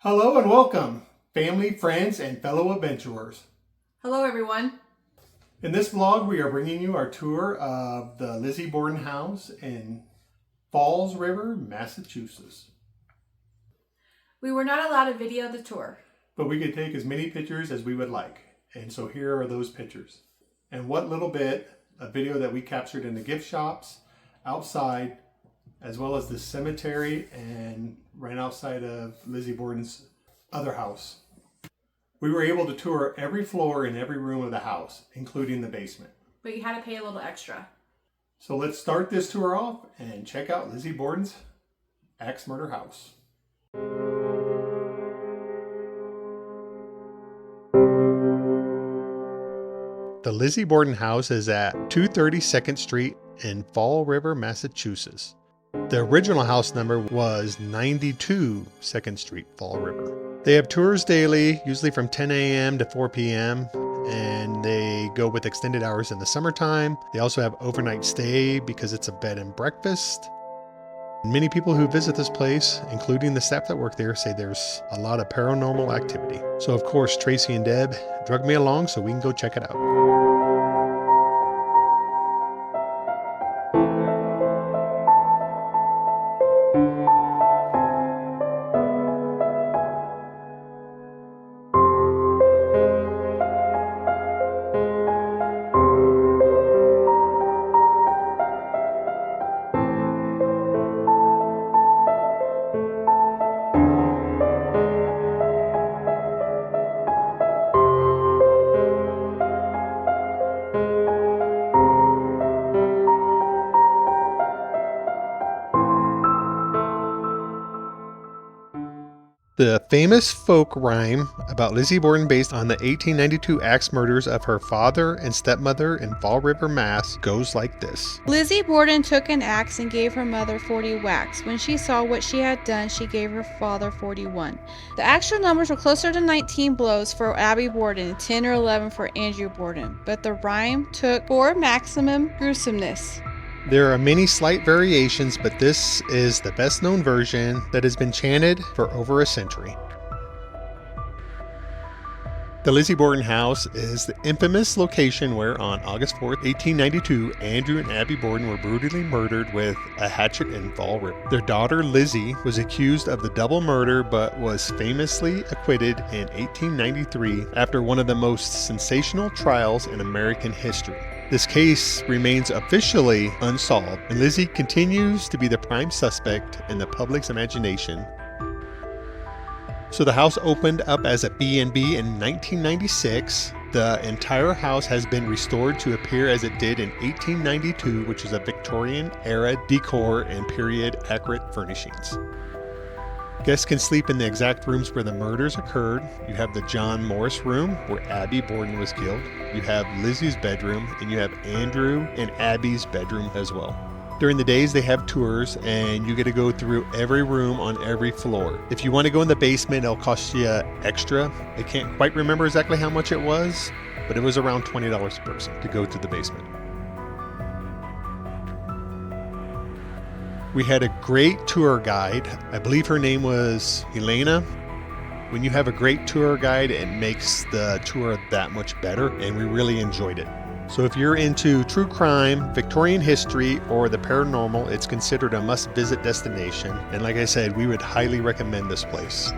Hello and welcome, family, friends, and fellow adventurers. Hello everyone. In this vlog, we are bringing you our tour of the Lizzie Borden house in Falls River, Massachusetts. We were not allowed to video the tour. But we could take as many pictures as we would like. And so here are those pictures. And what little bit of video that we captured in the gift shops, outside, as well as the cemetery and right outside of Lizzie Borden's other house. We were able to tour every floor in every room of the house, including the basement. But you had to pay a little extra. So let's start this tour off and check out Lizzie Borden's axe murder house. The Lizzie Borden house is at 230 2nd Street in Fall River, Massachusetts. The original house number was 92 2nd Street, Fall River. They have tours daily, usually from 10 a.m. to 4 p.m., and they go with extended hours in the summertime. They also have overnight stay because it's a bed and breakfast. Many people who visit this place, including the staff that work there, say there's a lot of paranormal activity. So of course, Tracy and Deb drug me along so we can go check it out. The famous folk rhyme about Lizzie Borden, based on the 1892 axe murders of her father and stepmother in Fall River, Mass, goes like this. Lizzie Borden took an axe and gave her mother 40 whacks. When she saw what she had done, she gave her father 41. The actual numbers were closer to 19 blows for Abby Borden and 10 or 11 for Andrew Borden, but the rhyme took for maximum gruesomeness. There are many slight variations, but this is the best known version that has been chanted for over a century. The Lizzie Borden house is the infamous location where on August 4th, 1892, Andrew and Abby Borden were brutally murdered with a hatchet in Fall River. Their daughter Lizzie was accused of the double murder but was famously acquitted in 1893 after one of the most sensational trials in American history. This case remains officially unsolved, and Lizzie continues to be the prime suspect in the public's imagination. So the house opened up as a B&B in 1996. The entire house has been restored to appear as it did in 1892, which is a Victorian-era decor and period-accurate furnishings. Guests can sleep in the exact rooms where the murders occurred. You have the John Morris room, where Abby Borden was killed. You have Lizzie's bedroom, and you have Andrew and Abby's bedroom as well. During the days, they have tours, and you get to go through every room on every floor. If you want to go in the basement, it'll cost you extra. I can't quite remember exactly how much it was, but it was around $20 a person to go to the basement. We had a great tour guide. I believe her name was Elena. When you have a great tour guide, it makes the tour that much better, and we really enjoyed it. So if you're into true crime, Victorian history, or the paranormal, it's considered a must-visit destination. And like I said, we would highly recommend this place.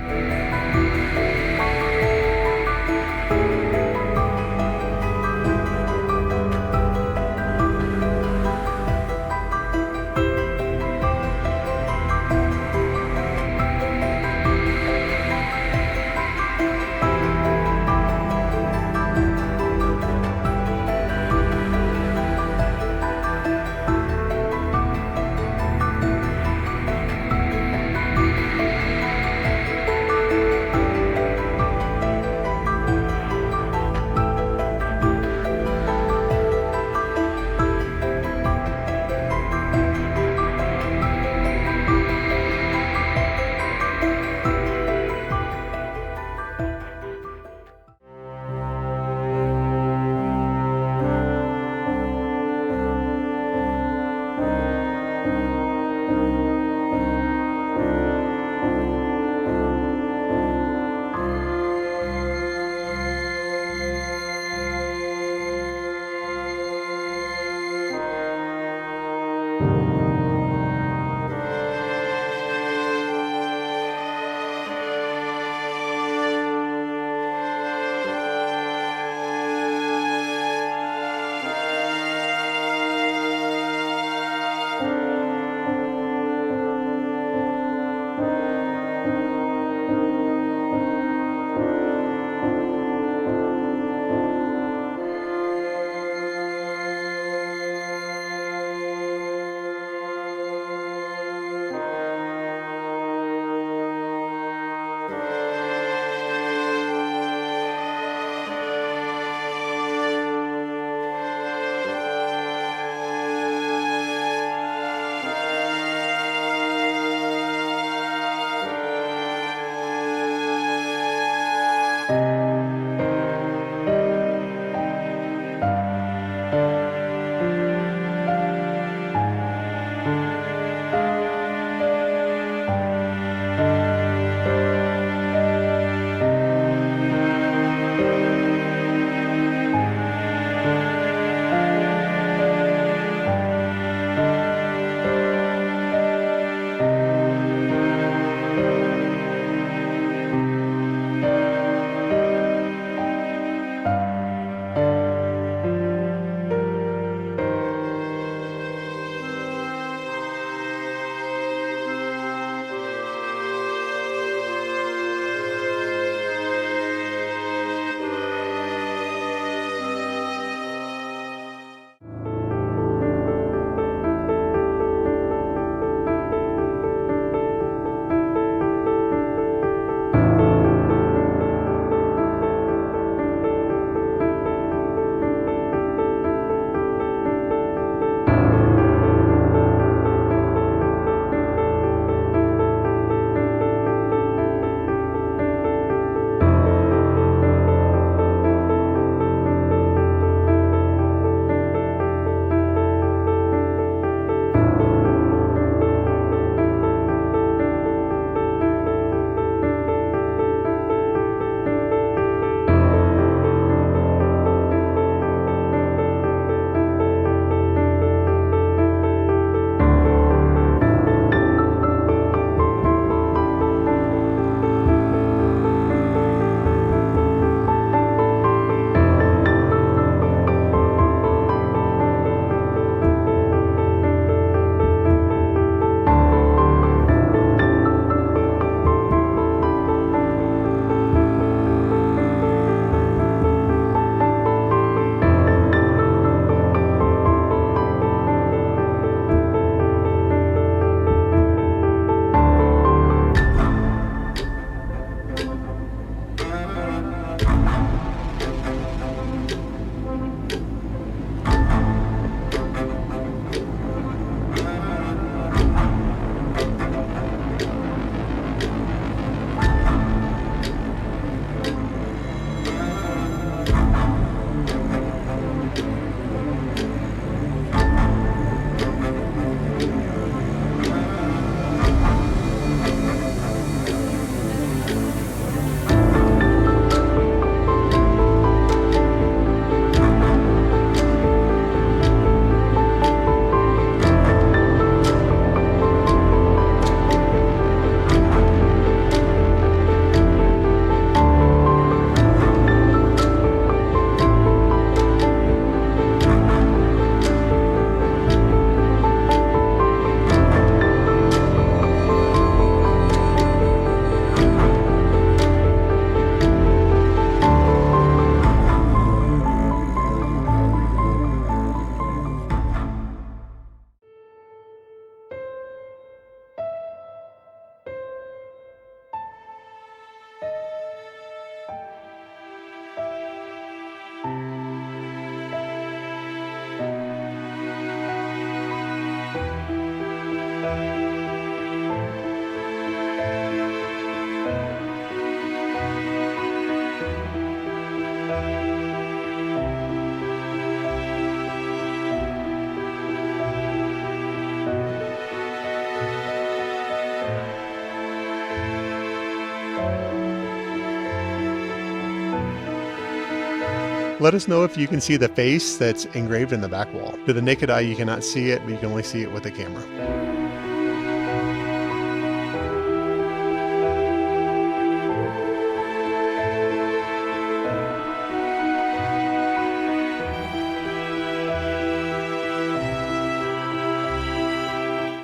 Let us know if you can see the face that's engraved in the back wall. To the naked eye, you cannot see it, but you can only see it with a camera.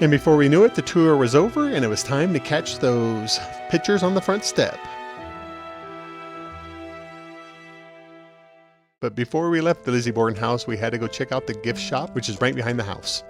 And before we knew it, the tour was over and it was time to catch those pictures on the front step. But before we left the Lizzie Borden house, we had to go check out the gift shop, which is right behind the house.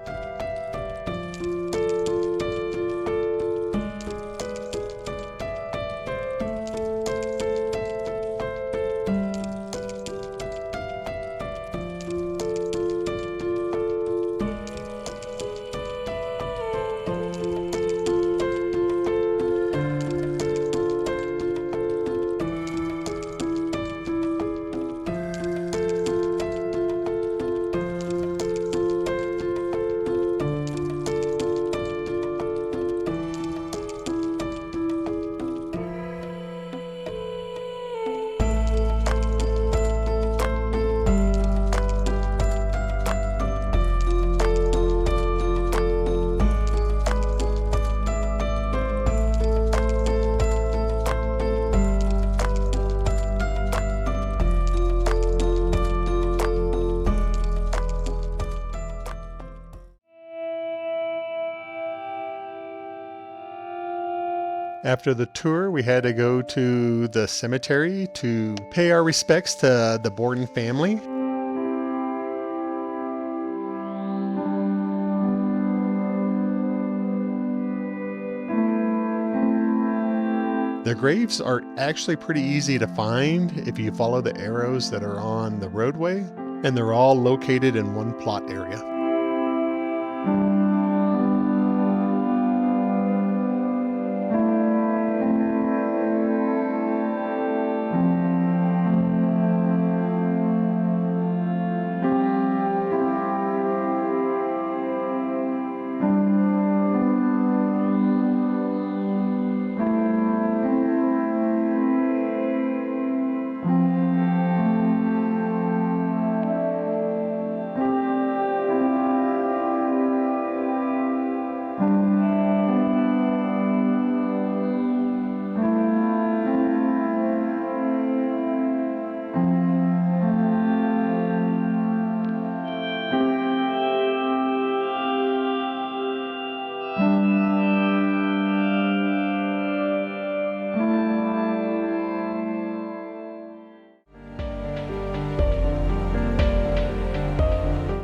After the tour, we had to go to the cemetery to pay our respects to the Borden family. The graves are actually pretty easy to find if you follow the arrows that are on the roadway, and they're all located in one plot area.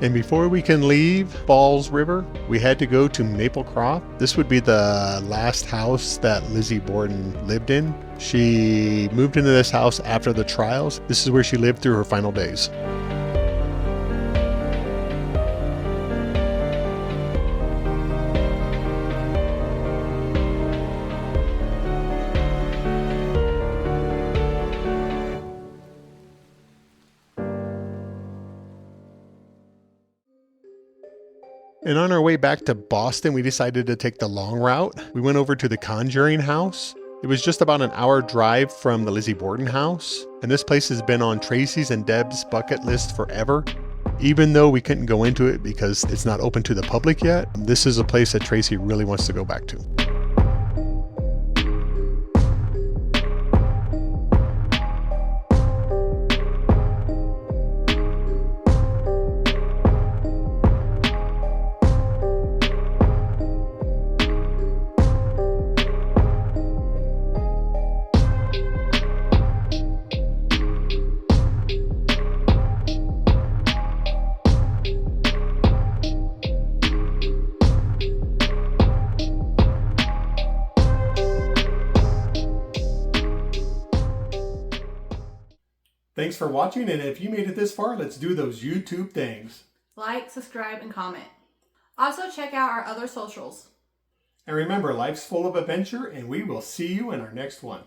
And before we can leave Falls River, we had to go to Maple Croft. This would be the last house that Lizzie Borden lived in. She moved into this house after the trials. This is where she lived through her final days. And on our way back to Boston, we decided to take the long route. We went over to the Conjuring house. It was just about an hour drive from the Lizzie Borden house. And this place has been on Tracy's and Deb's bucket list forever. Even though we couldn't go into it because it's not open to the public yet, this is a place that Tracy really wants to go back to. Thanks for watching, and if you made it this far, let's do those YouTube things. Like, subscribe, and comment. Also check out our other socials. And remember, life's full of adventure, and we will see you in our next one.